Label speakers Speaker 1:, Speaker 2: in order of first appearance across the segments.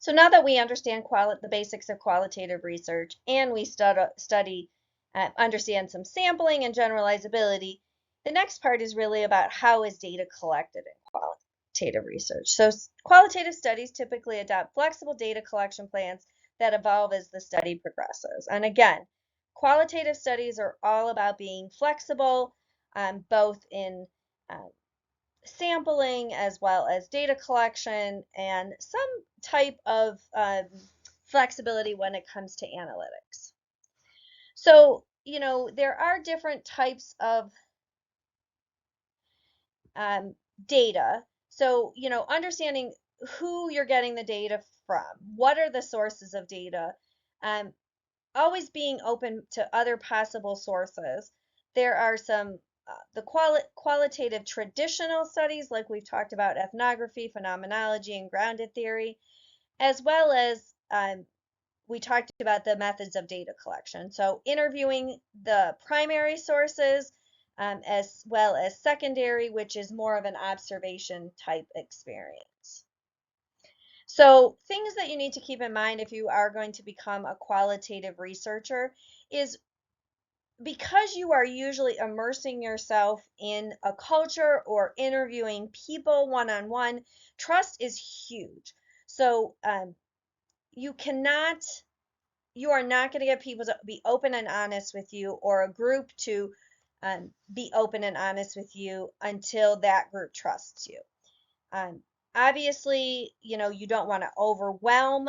Speaker 1: So now that we understand the basics of qualitative research and we understand some sampling and generalizability, the next part is really about how is data collected in qualitative research. So qualitative studies typically adopt flexible data collection plans that evolve as the study progresses. And again, qualitative studies are all about being flexible, both in sampling as well as data collection and some type of flexibility when it comes to analytics. So, there are different types of data. So, understanding who you're getting the data from, what are the sources of data, um, always being open to other possible sources. There are some the qualitative traditional studies, like we've talked about ethnography, phenomenology, and grounded theory, as well as we talked about the methods of data collection. So interviewing the primary sources as well as secondary, which is more of an observation type experience. So things that you need to keep in mind if you are going to become a qualitative researcher is because you are usually immersing yourself in a culture or interviewing people one-on-one, trust is huge. So you are not going to get people to be open and honest with you or a group to be open and honest with you until that group trusts you. Um, Obviously, you don't want to overwhelm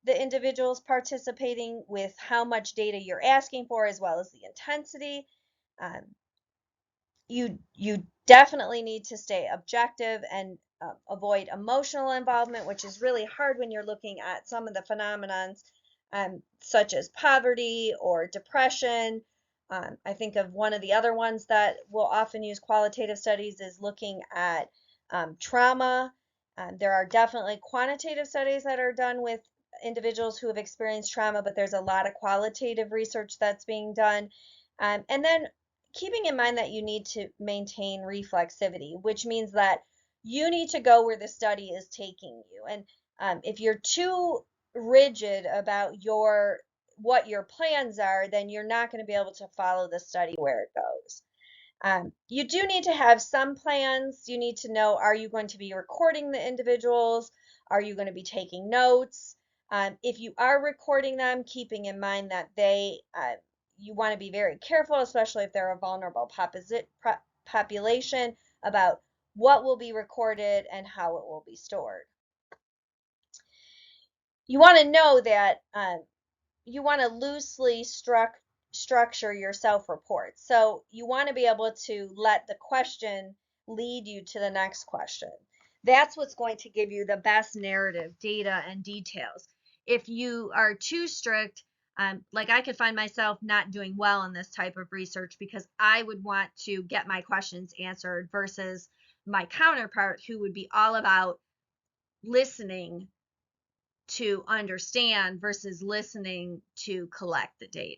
Speaker 1: the individuals participating with how much data you're asking for, as well as the intensity. Um, you definitely need to stay objective and avoid emotional involvement, which is really hard when you're looking at some of the phenomenons such as poverty or depression. I think of one of the other ones that will often use qualitative studies is looking at trauma. There are definitely quantitative studies that are done with individuals who have experienced trauma, but there's a lot of qualitative research that's being done. And then keeping in mind that you need to maintain reflexivity, which means that you need to go where the study is taking you. And if you're too rigid about what your plans are, then you're not going to be able to follow the study where it goes. You do need to have some plans. You need to know, are you going to be recording the individuals? Are you going to be taking notes? If you are recording them, keeping in mind that you want to be very careful, especially if they're a vulnerable population, about what will be recorded and how it will be stored. You want to know that you want to loosely structure your self-report. So you want to be able to let the question lead you to the next question. That's what's going to give you the best narrative, data, and details. If you are too strict, like I could find myself not doing well in this type of research because I would want to get my questions answered versus my counterpart who would be all about listening to understand versus listening to collect the data.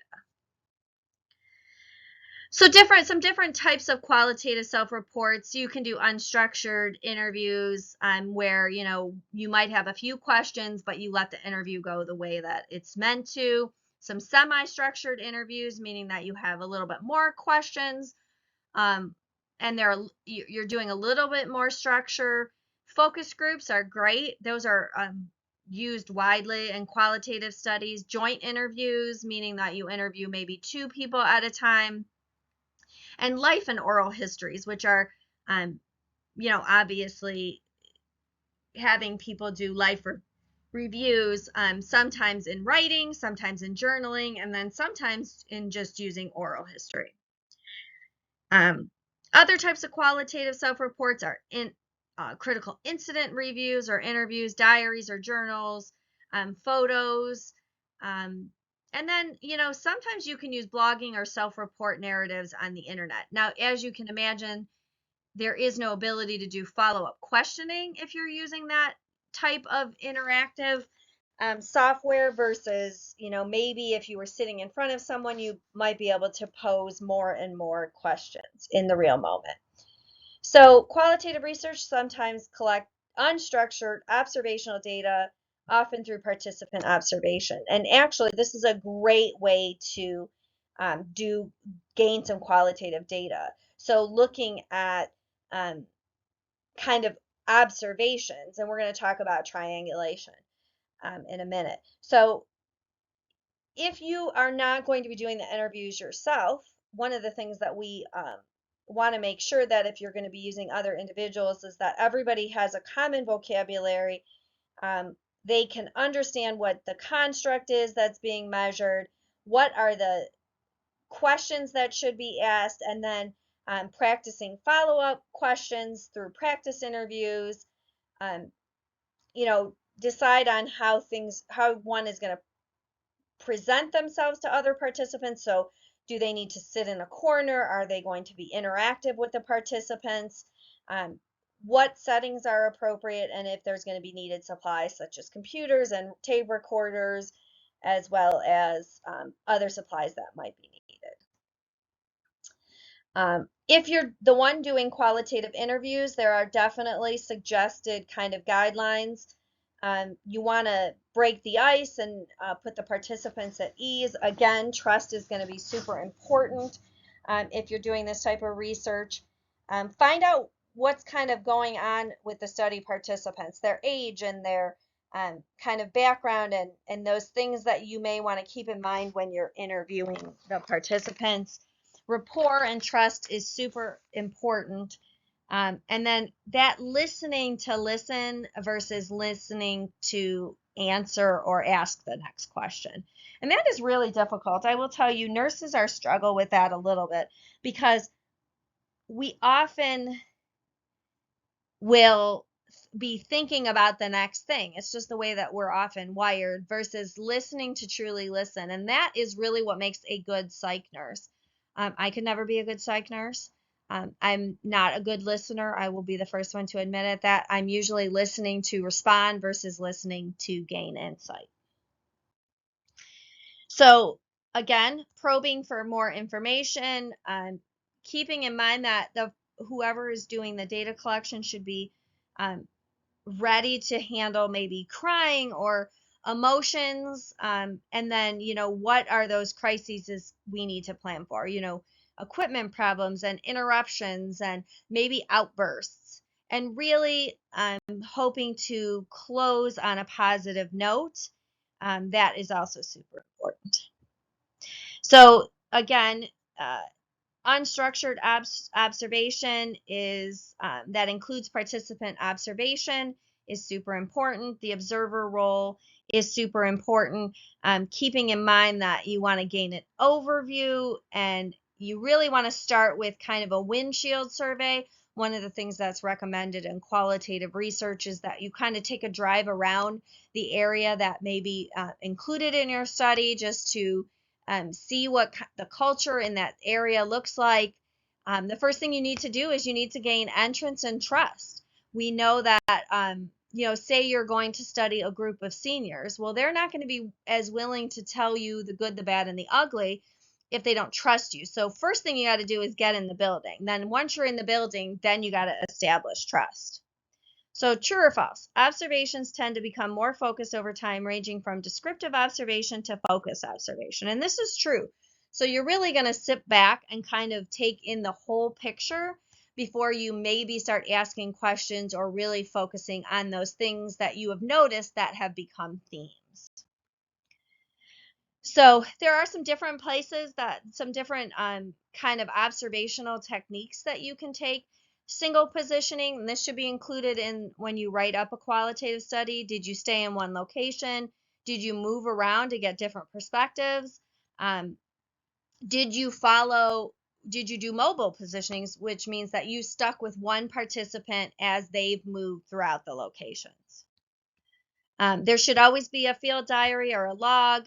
Speaker 1: So some different types of qualitative self-reports. You can do unstructured interviews where, you might have a few questions, but you let the interview go the way that it's meant to. Some semi-structured interviews, meaning that you have a little bit more questions and you're doing a little bit more structure. Focus groups are great. Those are used widely in qualitative studies. Joint interviews, meaning that you interview maybe 2 people at a time. And life and oral histories, which are, obviously having people do life reviews, sometimes in writing, sometimes in journaling, and then sometimes in just using oral history. Other types of qualitative self-reports are critical incident reviews or interviews, diaries or journals, photos, and then, sometimes you can use blogging or self-report narratives on the internet. Now, as you can imagine, there is no ability to do follow-up questioning if you're using that type of interactive software versus, maybe if you were sitting in front of someone, you might be able to pose more and more questions in the real moment. So qualitative research sometimes collect unstructured observational data often through participant observation. And actually, this is a great way to do gain some qualitative data. So looking at um, kind of observations, and we're going to talk about triangulation in a minute. So if you are not going to be doing the interviews yourself, one of the things that we want to make sure that if you're going to be using other individuals is that everybody has a common vocabulary. Um, they can understand what the construct is that's being measured, what are the questions that should be asked, and then practicing follow-up questions through practice interviews. Um, decide on how one is going to present themselves to other participants. So, do they need to sit in a corner? Are they going to be interactive with the participants? Um, what settings are appropriate, and if there's going to be needed supplies such as computers and tape recorders, as well as other supplies that might be needed. If you're the one doing qualitative interviews, there are definitely suggested kind of guidelines. You want to break the ice and put the participants at ease. Again, trust is going to be super important if you're doing this type of research. Find out what's kind of going on with the study participants, their age and their kind of background, and those things that you may want to keep in mind when you're interviewing the participants. Rapport and trust is super important. And then that listening to listen versus listening to answer or ask the next question. And that is really difficult. I will tell you, nurses are struggle with that a little bit because we often will be thinking about the next thing. It's just the way that we're often wired versus listening to truly listen. And that is really what makes a good psych nurse. I could never be a good psych nurse. I'm not a good listener. I will be the first one to admit it that I'm usually listening to respond versus listening to gain insight. So again, probing for more information, keeping in mind that whoever is doing the data collection should be um, ready to handle maybe crying or emotions. And then, what are those crises we need to plan for? Equipment problems and interruptions and maybe outbursts. And really, I'm hoping to close on a positive note. That is also super important. So, again, uh, unstructured observation is that includes participant observation is super important. The observer role is super important. Keeping in mind that you want to gain an overview and you really want to start with kind of a windshield survey. One of the things that's recommended in qualitative research is that you kind of take a drive around the area that may be included in your study just to see what the culture in that area looks like. The first thing you need to do is you need to gain entrance and trust. We know that, say you're going to study a group of seniors. Well, they're not going to be as willing to tell you the good, the bad, and the ugly if they don't trust you. So first thing you got to do is get in the building. Then once you're in the building, then you got to establish trust. So true or false? Observations tend to become more focused over time, ranging from descriptive observation to focus observation. And this is true. So you're really going to sit back and kind of take in the whole picture before you maybe start asking questions or really focusing on those things that you have noticed that have become themes. So there are some different some different kind of observational techniques that you can take. Single positioning, and this should be included in when you write up a qualitative study. Did you stay in one location? Did you move around to get different perspectives? Did you do mobile positionings, which means that you stuck with one participant as they've moved throughout the locations? There should always be a field diary or a log.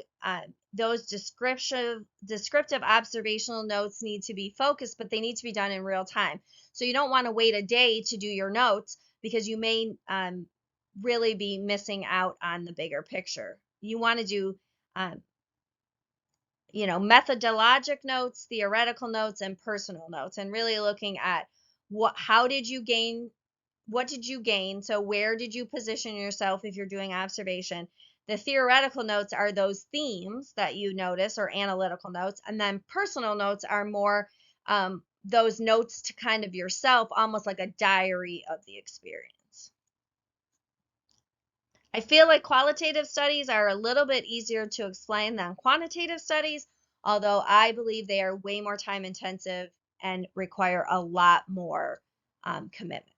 Speaker 1: Those descriptive observational notes need to be focused, but they need to be done in real time. So you don't want to wait a day to do your notes because you may really be missing out on the bigger picture. You want to do, methodologic notes, theoretical notes, and personal notes, and really looking at how did you gain what did you gain? So where did you position yourself if you're doing observation? The theoretical notes are those themes that you notice, or analytical notes, and then personal notes are more those notes to kind of yourself, almost like a diary of the experience. I feel like qualitative studies are a little bit easier to explain than quantitative studies, although I believe they are way more time intensive and require a lot more commitment.